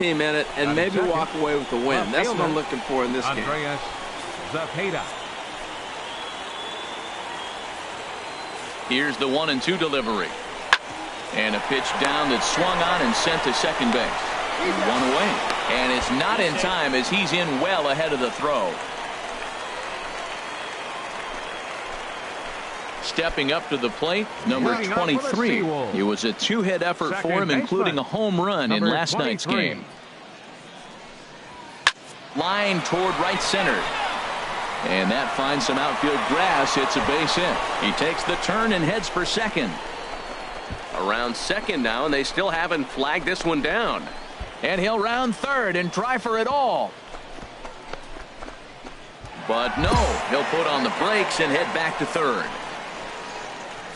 team in it and maybe walk away with the win. That's what I'm looking for in this game. Andreas Zepeda. Here's the 1-2 delivery. And a pitch down that's swung on and sent to second base. One away. And it's not in time as he's in well ahead of the throw. Stepping up to the plate, number 23. It was a two-hit effort for him, including a home run in last night's game. Line toward right center. And that finds some outfield grass. It's a base hit. He takes the turn and heads for second. Around second now, and they still haven't flagged this one down. And he'll round third and try for it all. But no, he'll put on the brakes and head back to third.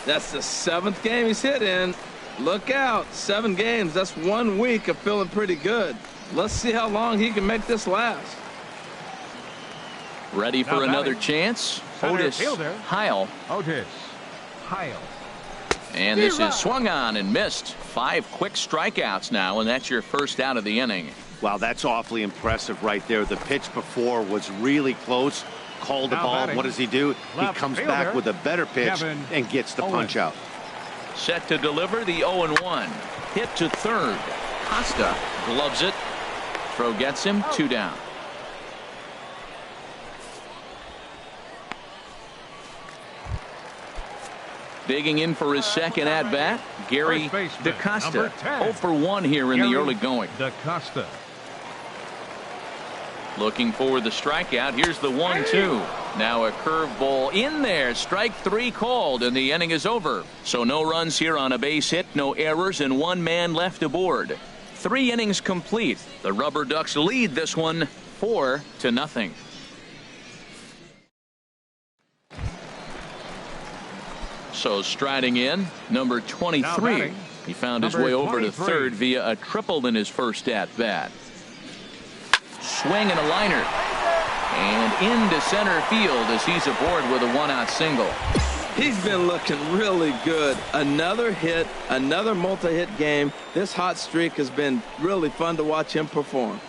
That's the 7th game he's hit in. Look out. 7 games. That's 1 week of feeling pretty good. Let's see how long he can make this last. Ready for another chance. Otis Heil. Otis Heil. And this is swung on and missed. 5 quick strikeouts now, and that's your first out of the inning. Wow, that's awfully impressive right there. The pitch before was really close. Called the ball. What does he do? He comes back with a better pitch and gets the punch out. Set to deliver the 0-1. Hit to third. Costa gloves it. Throw gets him 2 down. Digging in for his second at bat, Gary DaCosta. 0 for 1 here in the early going. DaCosta. Looking for the strikeout. Here's the 1-2. Now a curveball in there. Strike 3 called, and the inning is over. So no runs here on a base hit, no errors, and 1 man left aboard. 3 innings complete. The Rubber Ducks lead this one 4-0. So striding in, number 23. He found his way over to third via a triple in his first at bat. Swing and a liner. And into center field as he's aboard with a 1-out single. He's been looking really good. Another hit, another multi-hit game. This hot streak has been really fun to watch him perform.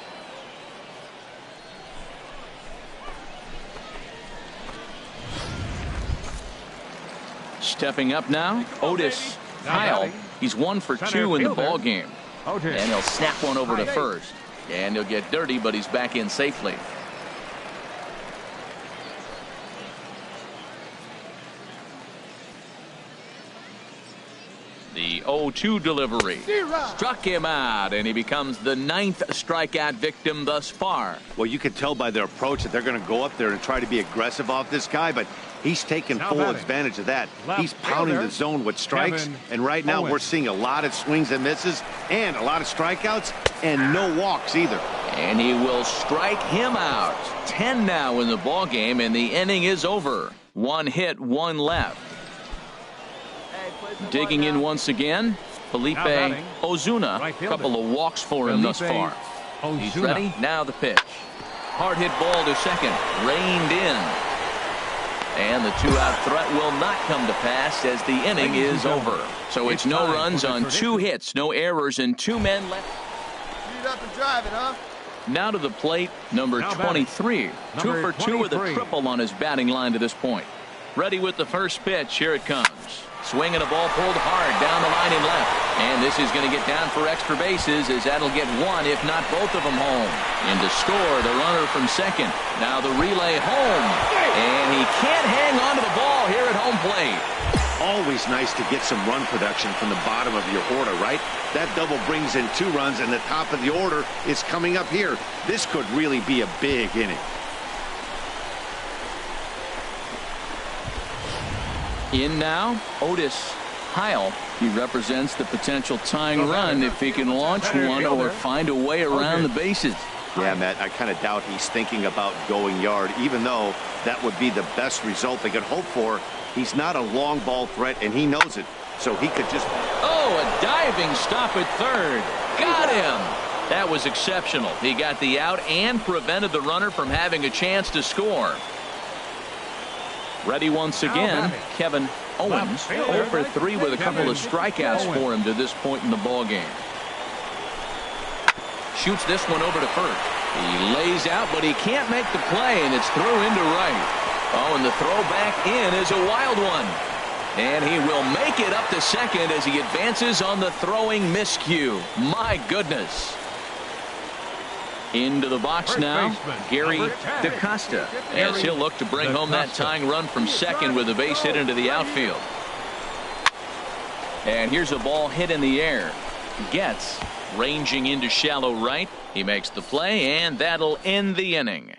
Stepping up now, Otis Heil. He's 1 for 2 in the ball game. And he'll snap one over to first. And he'll get dirty, but he's back in safely. The 0-2 delivery struck him out, and he becomes the 9th strikeout victim thus far. Well, you can tell by their approach that they're going to go up there and try to be aggressive off this guy, but he's taking full advantage of that. He's pounding the zone with strikes, and right now we're seeing a lot of swings and misses and a lot of strikeouts and no walks either. And he will strike him out. 10 now in the ball game, and the inning is over. 1 hit, 1 left. Digging in once again, Felipe Ozuna. Couple of walks for him thus far. He's ready. Now the pitch. Hard hit ball to second. Reined in. And the 2-out threat will not come to pass as the inning is over. So it's no runs on 2 hits, no errors, and 2 men left. Speed up and drive it, huh? Now to the plate, number 23. 2 for 2 with a triple on his batting line to this point. Ready with the first pitch. Here it comes. Swinging a ball pulled hard down the line and left. And this is going to get down for extra bases as that'll get 1, if not both of them home. And to score, the runner from second. Now the relay home. And he can't hang on to the ball here at home plate. Always nice to get some run production from the bottom of your order, right? That double brings in 2 runs, and the top of the order is coming up here. This could really be a big inning. In now, Otis Heil. He represents the potential tying run if he can launch one or find a way around the bases. Yeah, Matt, I kind of doubt he's thinking about going yard, even though that would be the best result they could hope for. He's not a long ball threat, and he knows it, so he could just... Oh, a diving stop at third. Got him. That was exceptional. He got the out and prevented the runner from having a chance to score. Ready once again, Kevin Owens, 0 for 3 with a couple of strikeouts for him to this point in the ball game. shoots this one over to first. He lays out, but he can't make the play, and it's through into right. Oh, and the throw back in is a wild one. And he will make it up to second as he advances on the throwing miscue. My goodness. Into the box now, Gary DaCosta, as he'll look to bring home that tying run from second with a base hit into the outfield. And here's a ball hit in the air. Gets ranging into shallow right. He makes the play, and that'll end the inning.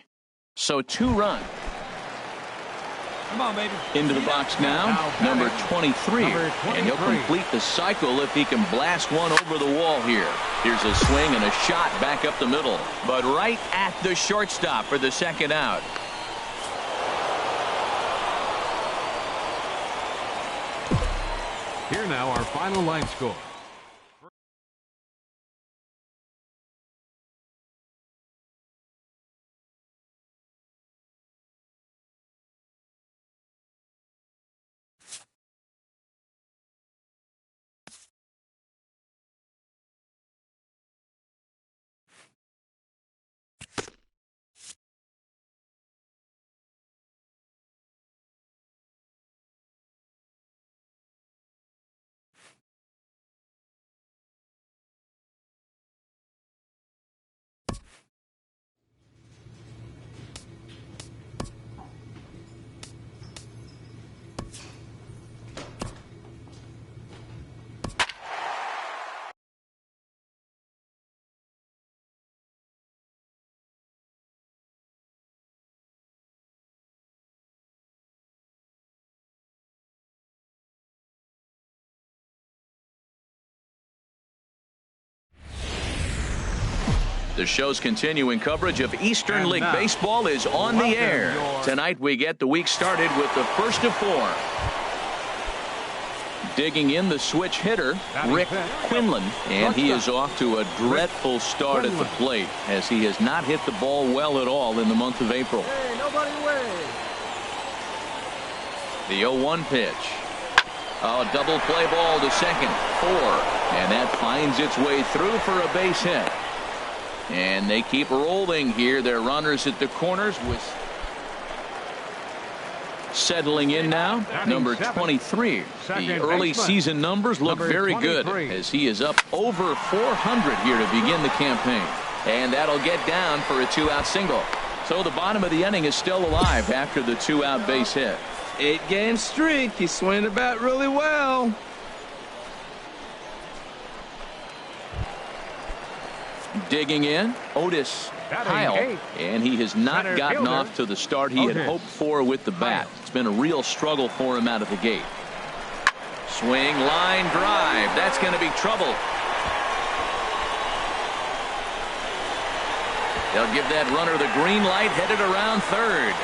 So 2 runs. Come on, baby. Into the box now, number 23. And he'll complete the cycle if he can blast one over the wall here. Here's a swing and a shot back up the middle, but right at the shortstop for the second out. Here now, our final line score. The show's continuing coverage of Eastern League Baseball is on the air. Tonight we get the week started with the first of 4. Digging in the switch hitter, Rick Quinlan, and he is off to a dreadful start at the plate as he has not hit the ball well at all in the month of April. Hey, nobody away. The 0-1 pitch. A double play ball to second, 4, and that finds its way through for a base hit. And they keep rolling here. Their runners at the corners with settling in now. Number 23. The early season numbers look very good as he is up over 400 here to begin the campaign. And that'll get down for a 2-out single. So the bottom of the inning is still alive after the 2-out base hit. 8-game streak. He's swinging the bat really well. Digging in, Otis Kyle, and he has not gotten off to the start he had hoped for with the bat. It's been a real struggle for him out of the gate. Swing, line drive. That's going to be trouble. They'll give that runner the green light, headed around third.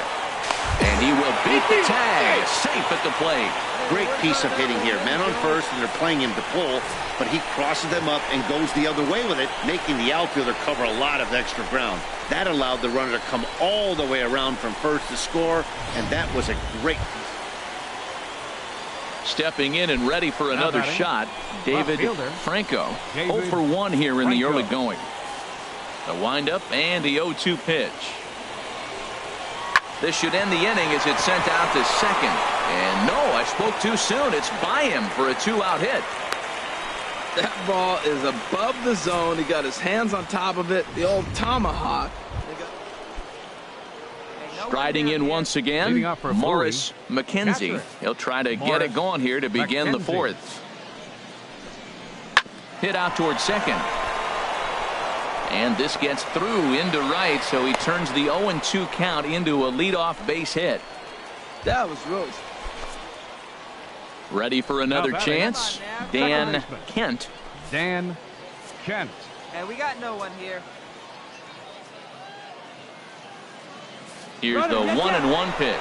And he will beat the tag. Safe at the plate. Great piece of hitting here. Man on first, and they're playing him to pull, but he crosses them up and goes the other way with it, making the outfielder cover a lot of extra ground. That allowed the runner to come all the way around from first to score, and that was a great piece. Stepping in and ready for another shot, David Franco. 0 for 1 here in the early going. The windup and the 0-2 pitch. This should end the inning as it's sent out to second. And no, I spoke too soon. It's by him for a 2-out hit. That ball is above the zone. He got his hands on top of it. The old tomahawk. Striding in once again, Morris McKenzie. He'll try to get it going here to begin the 4th. Hit out towards second. And this gets through into right, so he turns the 0-2 count into a leadoff base hit. That was really... Ready for another chance? Dan Kent. Dan Kent. Hey, we got no one here. Here's the 1-1 pitch.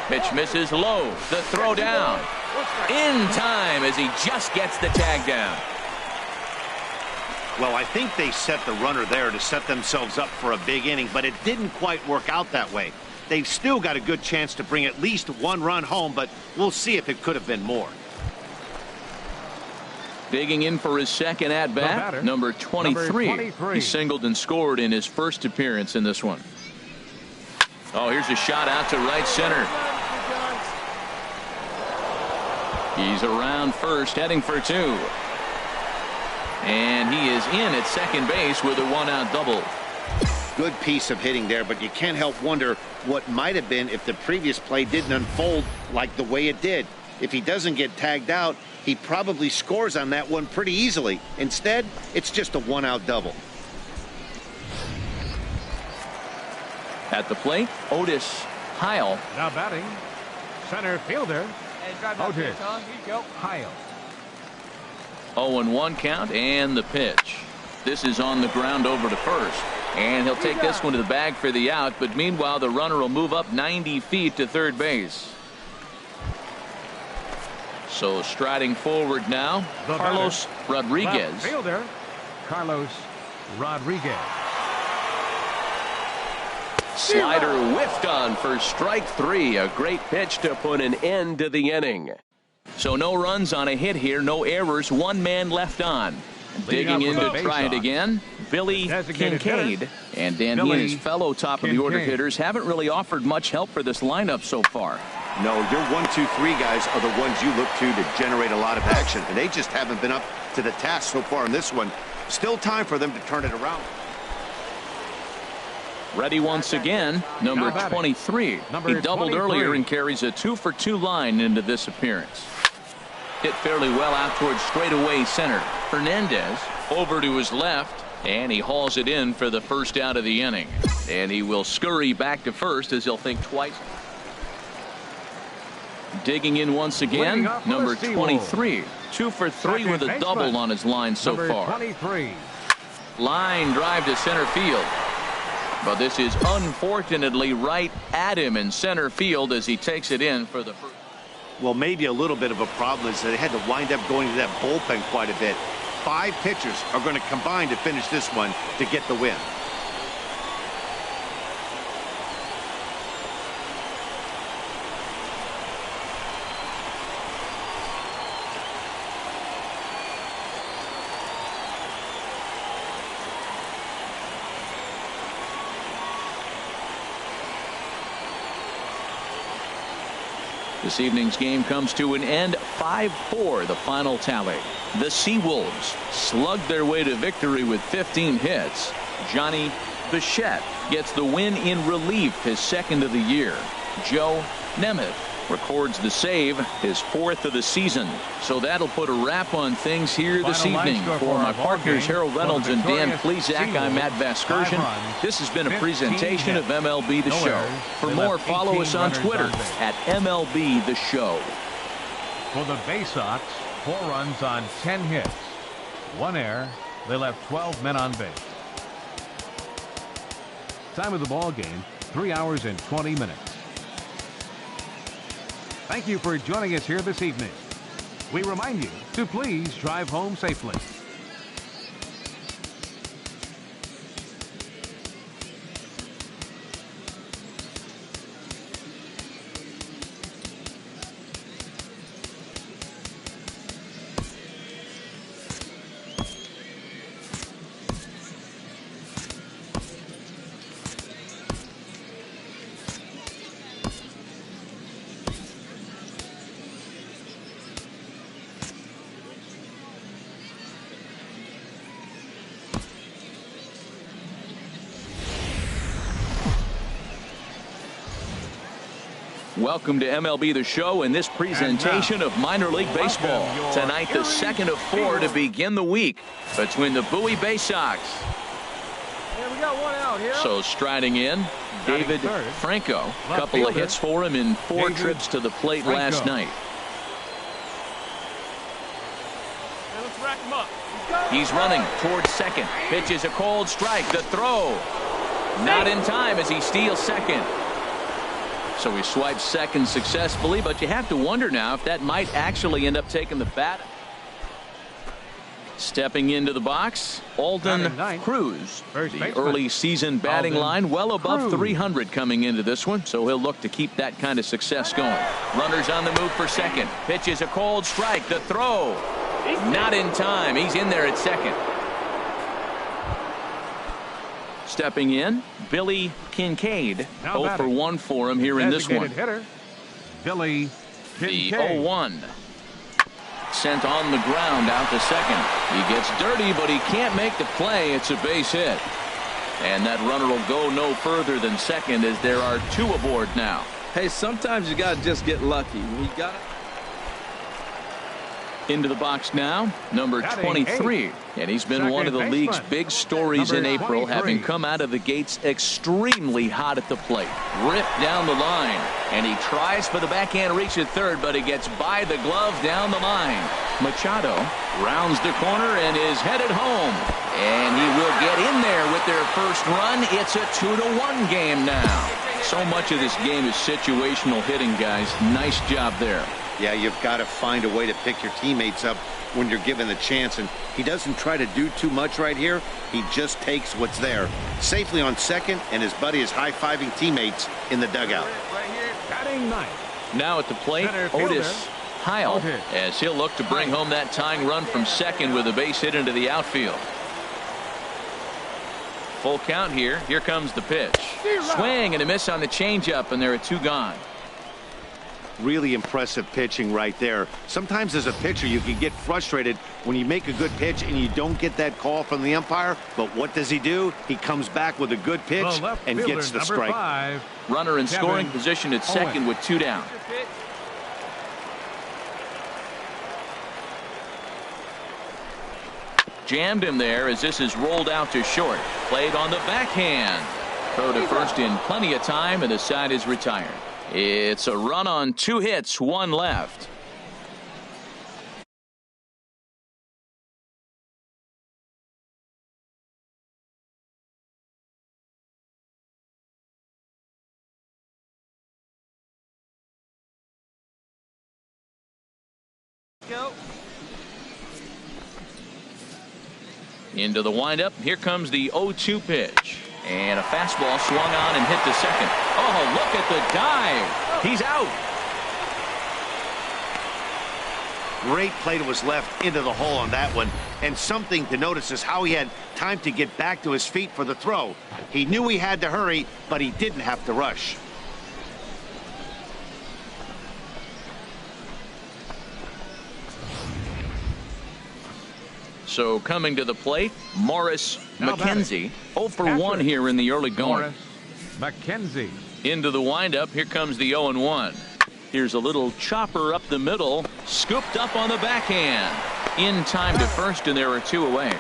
Pitch misses low. The throw down. In time as he just gets the tag down. Well, I think they set the runner there to set themselves up for a big inning, but it didn't quite work out that way. They've still got a good chance to bring at least 1 run home, but we'll see if it could have been more. Digging in for his second at-bat, number 23. He singled and scored in his first appearance in this one. Oh, here's a shot out to right center. He's around first, heading for two. And he is in at second base with a one-out double. Good piece of hitting there, but you can't help wonder what might have been if the previous play didn't unfold like the way it did. If he doesn't get tagged out, he probably scores on that one pretty easily. Instead, it's just a one-out double. At the plate, Otis Heil. Now batting, center fielder, Otis Heil. 0-1 count and the pitch. This is on the ground over to first. And he'll take this one to the bag for the out. But meanwhile, the runner will move up 90 feet to third base. So striding forward now, Carlos Rodriguez. Left fielder, Carlos Rodriguez. Slider whiffed on for strike three. A great pitch to put an end to the inning. So no runs on a hit here, no errors, one man left on. Digging in to try it again, Billy Kincaid. And Dan, he and his fellow top-of-the-order hitters haven't really offered much help for this lineup so far. No, your 1, 2, 3 guys are the ones you look to generate a lot of action, and they just haven't been up to the task so far in this one. Still time for them to turn it around. Ready once again, number 23. He doubled earlier and carries a 2-for-2 line into this appearance. Hit fairly well out towards straightaway center. Hernandez over to his left, and he hauls it in for the first out of the inning. And he will scurry back to first as he'll think twice. Digging in once again, number 23. 2 for 3 with a double on his line so far. 23. Line drive to center field. But this is unfortunately right at him in center field as he takes it in for the first. Well, maybe a little bit of a problem is that they had to wind up going to that bullpen quite a bit. 5 pitchers are going to combine to finish this one to get the win. This evening's game comes to an end, 5-4 the final tally. The Seawolves slugged their way to victory with 15 hits. Johnny Bichette gets the win in relief, his second of the year. Joe Nemeth records the save, his 4th of the season. So that'll put a wrap on things here this evening. For my partners Harold Reynolds and Dan Plesac, I'm Matt Vasgersian. This has been a presentation of MLB The Show. For more, follow us on Twitter at MLB The Show. For the Bay Sox, 4 runs on 10 hits. 1 error. They left 12 men on base. Time of the ball game, 3 hours and 20 minutes. Thank you for joining us here this evening. We remind you to please drive home safely. Welcome to MLB The Show and this presentation of minor league baseball. Tonight, the second of 4 to begin the week between the Bowie Bay Sox. Yeah, we got 1 out here. So striding in, David Franco. A couple of hits for him in 4 trips to the plate last night. Let's rack him up. He's running towards second. Pitches a cold strike. The throw. Not in time as he steals second. So he swipes second successfully, but you have to wonder now if that might actually end up taking the bat. Stepping into the box, Alden Cruz. The early season batting line well above 300 coming into this one, so he'll look to keep that kind of success going. Runners on the move for second. Pitches a cold strike. The throw. Not in time. He's in there at second. Stepping in, Billy Kincaid. 0 for 1 for him here in this one. Hitter, Billy Kincaid. The 0-1. Sent on the ground out to second. He gets dirty, but he can't make the play. It's a base hit. And that runner will go no further than second as there are 2 aboard now. Hey, sometimes you got to just get lucky. You got into the box now, number 23. And he's been one of the league's big stories in April, having come out of the gates extremely hot at the plate. Ripped down the line. And he tries for the backhand reach at third, but he gets by the glove down the line. Machado rounds the corner and is headed home. And he will get in there with their first run. It's a 2-1 game now. So much of this game is situational hitting, guys. Nice job there. Yeah, you've got to find a way to pick your teammates up when you're given the chance, and he doesn't try to do too much right here. He just takes what's there. Safely on second, and his buddy is high-fiving teammates in the dugout. Batting ninth. Now at the plate, Otis Heil, as he'll look to bring home that tying run from second with a base hit into the outfield. Full count here. Here comes the pitch. Swing and a miss on the changeup, and there are 2 gone. Really impressive pitching right there. Sometimes as a pitcher you can get frustrated when you make a good pitch and you don't get that call from the umpire, but what does he do? He comes back with a good pitch and gets the strike. 5, runner in scoring position at second with 2 down. Jammed him there as this is rolled out to short. Played on the backhand. Throw to first in plenty of time, and the side is retired. It's a run on 2 hits, 1 left. Go. Into the windup. Here comes the 0-2 pitch. And a fastball swung on and hit to second. Oh, look at the dive. He's out. Great play was left into the hole on that one. And something to notice is how he had time to get back to his feet for the throw. He knew he had to hurry, but he didn't have to rush. So coming to the plate, Morris McKenzie. 0 for 1 here in the early going. McKenzie. Into the windup. Here comes the 0-1. Here's a little chopper up the middle. Scooped up on the backhand. In time to first, and there are 2 away.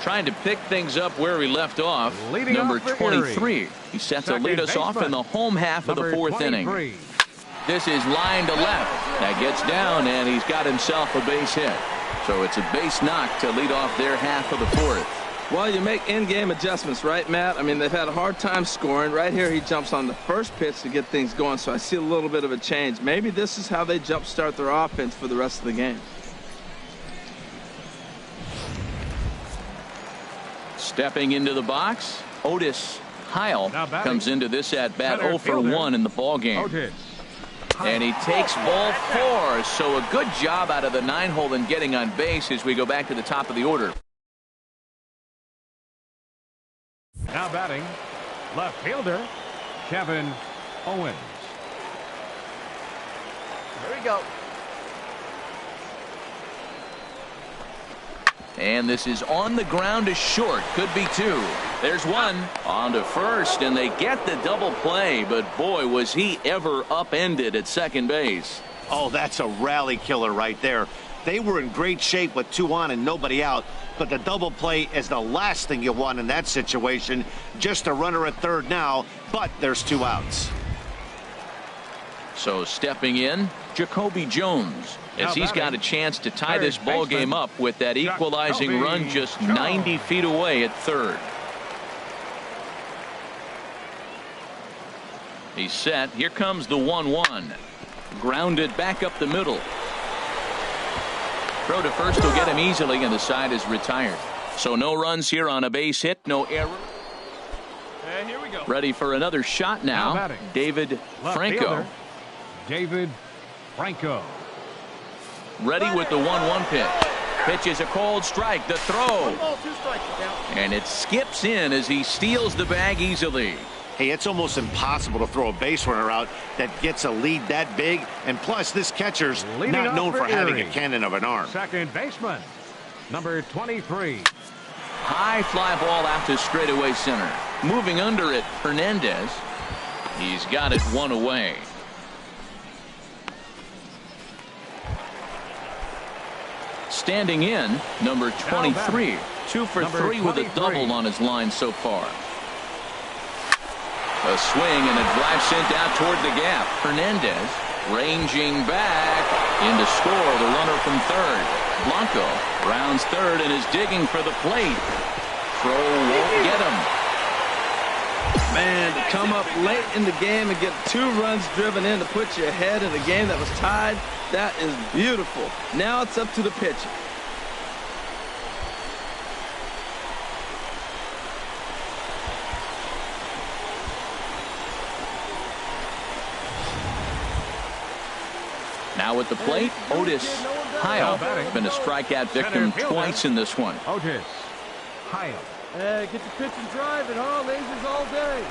Trying to pick things up where we left off. Number 23. He sets to lead us off in the home half of the 4th inning. This is line to left. That gets down, and he's got himself a base hit. So it's a base knock to lead off their half of the 4th. Well, you make in-game adjustments, right, Matt? I mean, they've had a hard time scoring. Right here, he jumps on the first pitch to get things going, so I see a little bit of a change. Maybe this is how they jumpstart their offense for the rest of the game. Stepping into the box, Otis Heil comes into this at-bat 0 for 1 in the ballgame. And he takes ball 4. So a good job out of the 9-hole in getting on base as we go back to the top of the order. Now batting, left fielder, Kevin Owens. Here we go. And this is on the ground to short. Could be 2. There's 1. On to first, and they get the double play. But, boy, was he ever upended at second base. Oh, that's a rally killer right there. They were in great shape with 2 on and nobody out. But the double play is the last thing you want in that situation. Just a runner at third now, but there's 2 outs. So stepping in, Jacoby Jones, as he's got a chance to tie this ball game up with that equalizing run just 90 feet away at third. He's set. Here comes the 1-1. Grounded back up the middle. Throw to first will get him easily, and the side is retired. So no runs here on a base hit, no error. And here we go. Ready for another shot now. David Franco. David Franco. Ready with the 1-1 pitch. Pitch is a cold strike. The throw. 1 ball, 2 strikes. And it skips in as he steals the bag easily. Hey, it's almost impossible to throw a base runner out that gets a lead that big. And plus, this catcher's not known for having a cannon of an arm. Second baseman, number 23. High fly ball out to straightaway center. Moving under it, Hernandez. He's got it 1 away. Standing in, number 23. 2 for 3 with a double on his line so far. A swing and a drive sent out toward the gap. Hernandez ranging back in to score the runner from third. Blanco rounds third and is digging for the plate. Throw won't get him. Man, to come up late in the game and get 2 runs driven in to put you ahead in a game that was tied, that is beautiful. Now it's up to the pitcher. Now at the plate, Otis Heil. Been a strikeout victim twice in this one. Otis Heil. Hey, get the pitch and drive it, huh? Lasers all day.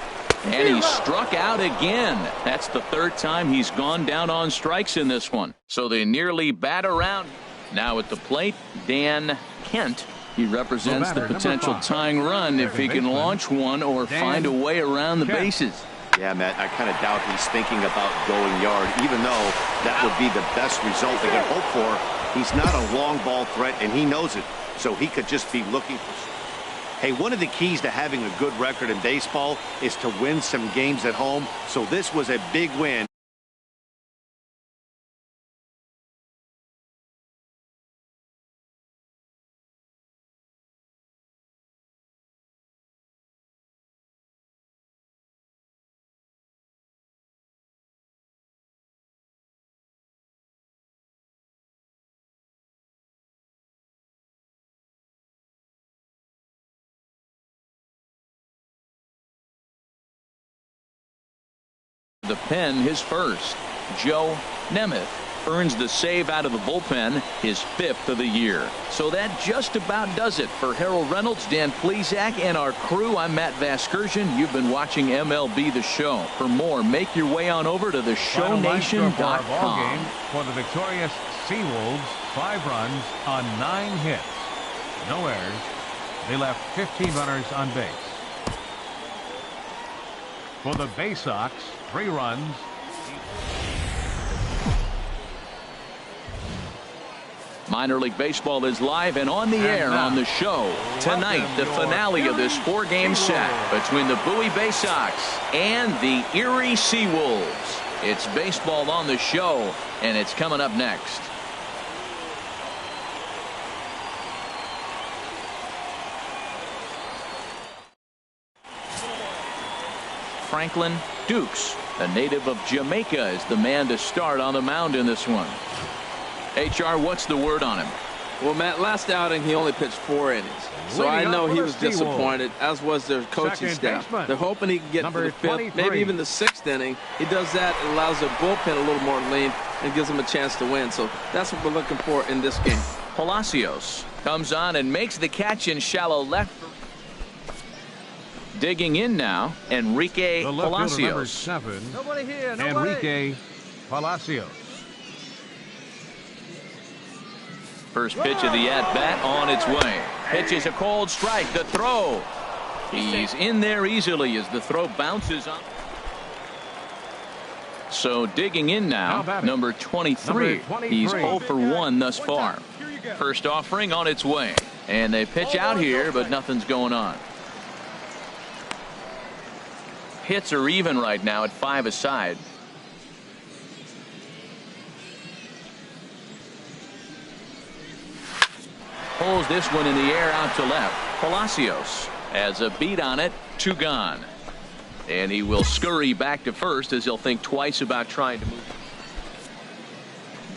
And he struck out again. That's the 3rd time he's gone down on strikes in this one. So they nearly bat around. Now at the plate, Dan Kent. He represents the potential tying run if he can launch one or find a way around the bases. Yeah, Matt, I kind of doubt he's thinking about going yard, even though that would be the best result they can hope for. He's not a long ball threat, and he knows it, so he could just be looking for. Hey, one of the keys to having a good record in baseball is to win some games at home, so this was a big win. The pen, his first. Joe Nemeth earns the save out of the bullpen, his 5th of the year. So that just about does it for Harold Reynolds, Dan Plesac, and our crew. I'm Matt Vasgersian. You've been watching MLB The Show. For more, make your way on over to theshownation.com. For the victorious Seawolves, 5 runs on 9 hits. No errors. They left 15 runners on base. For the Bay Sox, 3 runs. Minor League Baseball is live and on the air on the show. Tonight, the finale of this 4-game set between the Bowie Bay Sox and the Erie Seawolves. It's baseball on the show, and it's coming up next. Franklin Dukes, a native of Jamaica, is the man to start on the mound in this one. HR, what's the word on him? Well, Matt, last outing he only pitched 4 innings. So I know he was disappointed, as was their coaching staff. They're hoping he can get to the 5th, maybe even the 6th inning. He does that and allows their bullpen a little more lean and gives them a chance to win. So that's what we're looking for in this game. Palacios comes on and makes the catch in shallow left. Digging in now, Enrique Palacios. 7. Nobody here. Nobody. Enrique Palacios. First pitch of the at-bat on its way. Pitch is a cold strike. The throw. He's in there easily as the throw bounces on. So digging in now, number 23. He's 0 for 1 thus far. First offering on its way. And they pitch out here, but nothing's going on. Hits are even right now at 5 aside. Pulls this one in the air out to left. Palacios has a beat on it. 2 gone. And he will scurry back to first as he'll think twice about trying to move.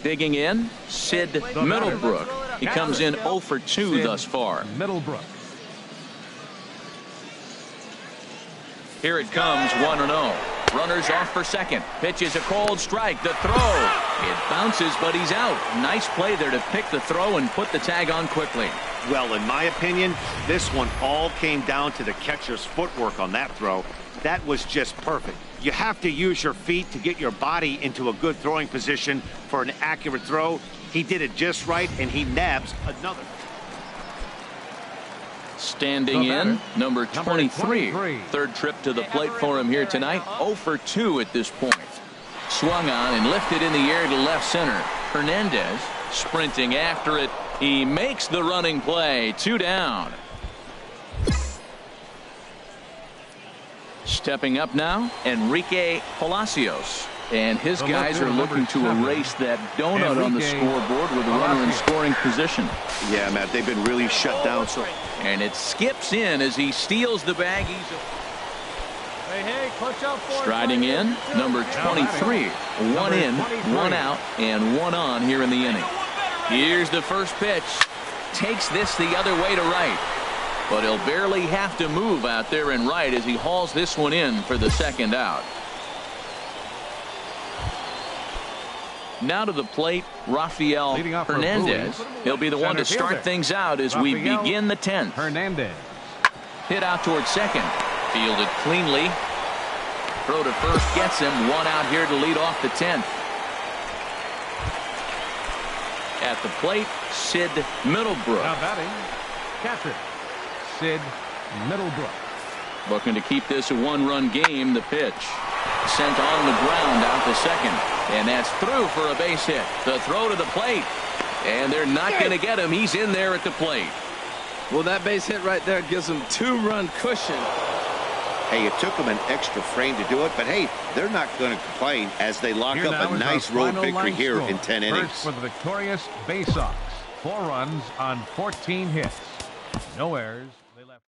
Digging in, Sid Middlebrook. He comes in 0 for 2 thus far. Middlebrook. Here it comes, 1-0. Runners off for second. Pitch is a cold strike. The throw. It bounces, but he's out. Nice play there to pick the throw and put the tag on quickly. Well, in my opinion, this one all came down to the catcher's footwork on that throw. That was just perfect. You have to use your feet to get your body into a good throwing position for an accurate throw. He did it just right, and he nabs another. Standing in, number 23. Third trip to the plate for him here tonight. 0 for 2 at this point. Swung on and lifted in the air to left center. Hernandez sprinting after it. He makes the running play. 2 down. Stepping up now, Enrique Palacios. And his guys are looking to erase that donut on the scoreboard with a runner in scoring position. Yeah, Matt, they've been really shut down. And it skips in as he steals the bag. Striding in, number 23. 1 in, 1 out, and 1 on here in the inning. Here's the first pitch. Takes this the other way to right. But he'll barely have to move out there in right as he hauls this one in for the second out. Now to the plate, Rafael Hernandez. He'll be the one to start things out as we begin the 10th. Hernandez. Hit out towards second. Fielded cleanly. Throw to first gets him. 1 out here to lead off the 10th. At the plate, Sid Middlebrook. Now batting, catcher, Sid Middlebrook. Looking to keep this a 1-run game. The pitch. Sent on the ground out to second. And that's through for a base hit. The throw to the plate. And they're not going to get him. He's in there at the plate. Well, that base hit right there gives him 2-run cushion. Hey, it took them an extra frame to do it, but hey, they're not going to complain as they lock up a nice road victory here in 10 innings. First for the victorious Bay Sox. 4 runs on 14 hits. No errors. They left.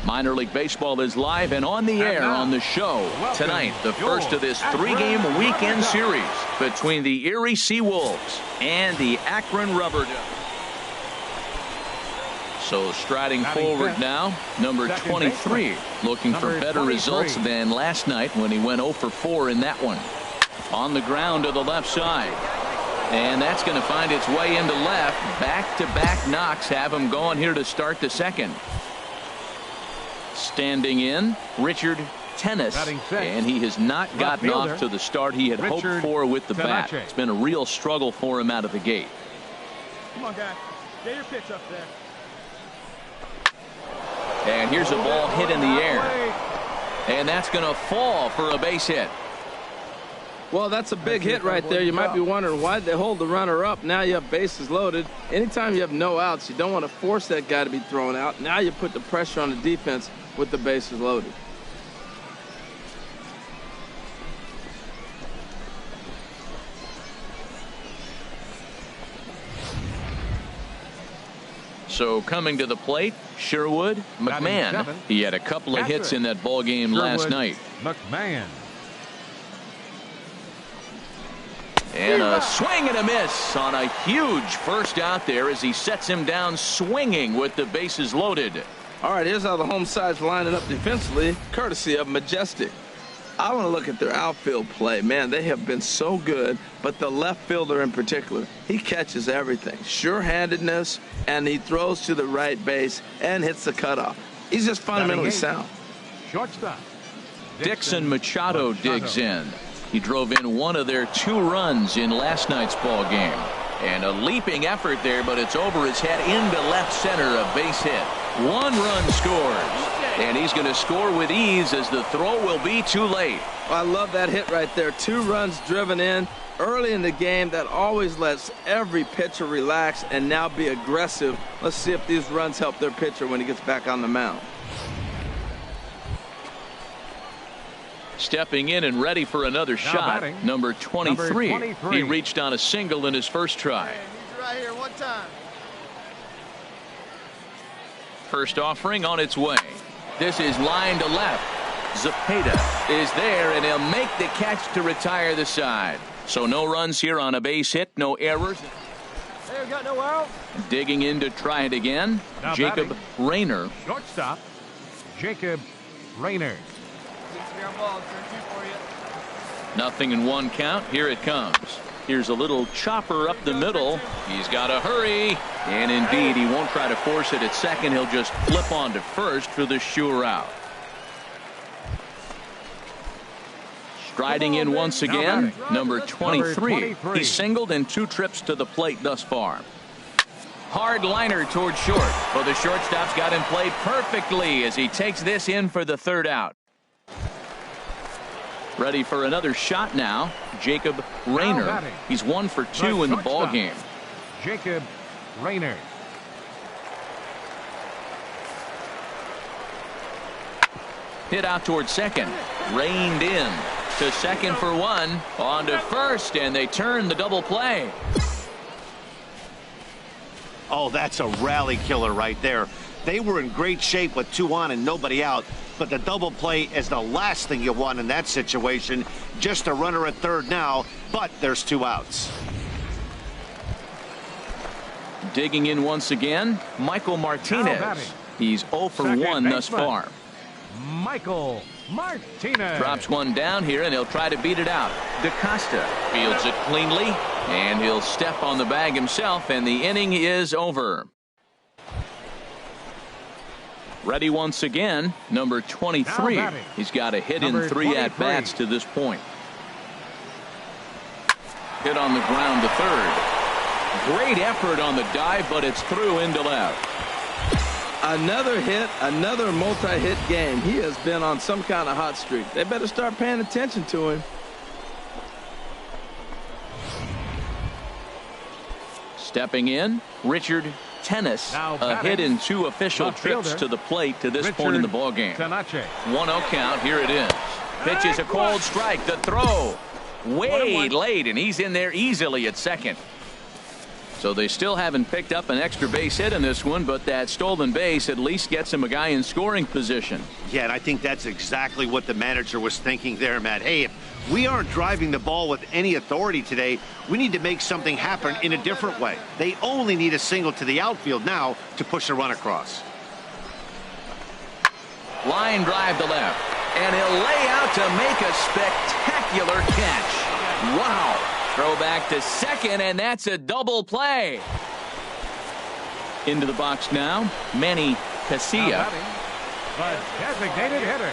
Minor League Baseball is live and on the air on the show tonight. The first of this 3-game weekend series between the Erie Seawolves and the Akron Rubber Ducks. So striding forward now, number 23, looking for better results than last night when he went 0 for 4 in that one. On the ground to the left side. And that's going to find its way into left. Back-to-back knocks have him going here to start the second. Standing in, Richard Tennis, and he has not gotten off to the start he had hoped for with the bat. It's been a real struggle for him out of the gate. Come on, guy. Get your pitch up there. And here's a ball hit in the air. And that's going to fall for a base hit. Well, that's a big hit right there. You might be wondering why they hold the runner up. Now you have bases loaded. Anytime you have no outs, you don't want to force that guy to be thrown out. Now you put the pressure on the defense with the bases loaded. So coming to the plate, Sherwood McMahon. He had a couple of hits in that ball game last night. McMahon. And a swing and a miss on a huge first out there as he sets him down swinging with the bases loaded. All right, here's how the home side's lining up defensively, courtesy of Majestic. I want to look at their outfield play. Man, they have been so good, but the left fielder in particular, he catches everything. Sure-handedness, and he throws to the right base and hits the cutoff. He's just fundamentally sound. Shortstop. Dixon Machado digs in. He drove in one of their 2 runs in last night's ball game. And a leaping effort there, but it's over his head into left center, a base hit. 1 run scores. And he's going to score with ease as the throw will be too late. I love that hit right there. 2 runs driven in early in the game. That always lets every pitcher relax and now be aggressive. Let's see if these runs help their pitcher when he gets back on the mound. Stepping in and ready for another shot. Batting, number 23. He reached on a single in his first try. He's right here one time. First offering on its way. This is line to left. Zepeda is there, and he'll make the catch to retire the side. So no runs here on a base hit, no errors. Hey, we got no out. Digging in to try it again. Now Jacob Rayner. Shortstop, Jacob Rayner. Nothing in 1 count. Here it comes. Here's a little chopper up the middle. He's got to hurry. And indeed, he won't try to force it at second. He'll just flip on to first for the sure out. Striding in once again, number 23. He singled in 2 trips to the plate thus far. Hard liner towards short. But the shortstop's got him played perfectly as he takes this in for the 3rd out. Ready for another shot now. Jacob Rayner. He's 1 for 2 in the ball game. Jacob Rayner. Hit out towards second. Reined in to second for 1. On to first, and they turn the double play. Oh, that's a rally killer right there. They were in great shape with 2 on and nobody out. But the double play is the last thing you want in that situation. Just a runner at third now, but there's 2 outs. Digging in once again, Michael Martinez. He's 0 for 1 thus far. Michael Martinez. Drops 1 down here, and he'll try to beat it out. DaCosta fields it cleanly, and he'll step on the bag himself, and the inning is over. Ready once again, number 23. He's got a hit in 3 at-bats to this point. Hit on the ground to third. Great effort on the dive, but it's through into left. Another hit, another multi-hit game. He has been on some kind of hot streak. They better start paying attention to him. Stepping in, Richard Tennis. A hit in 2 official trips to the plate to this point in the ball game. 1-0 count. Here it is. Pitches a cold strike. The throw way late, and he's in there easily at second. So they still haven't picked up an extra base hit in this one, but that stolen base at least gets him a guy in scoring position. Yeah, and I think that's exactly what the manager was thinking there, Matt. Hey, if we aren't driving the ball with any authority today, we need to make something happen in a different way. They only need a single to the outfield now to push a run across. Line drive to left, and he'll lay out to make a spectacular catch. Wow. Throw back to second, and that's a double play. Into the box now, Manny Casilla. But designated hitter,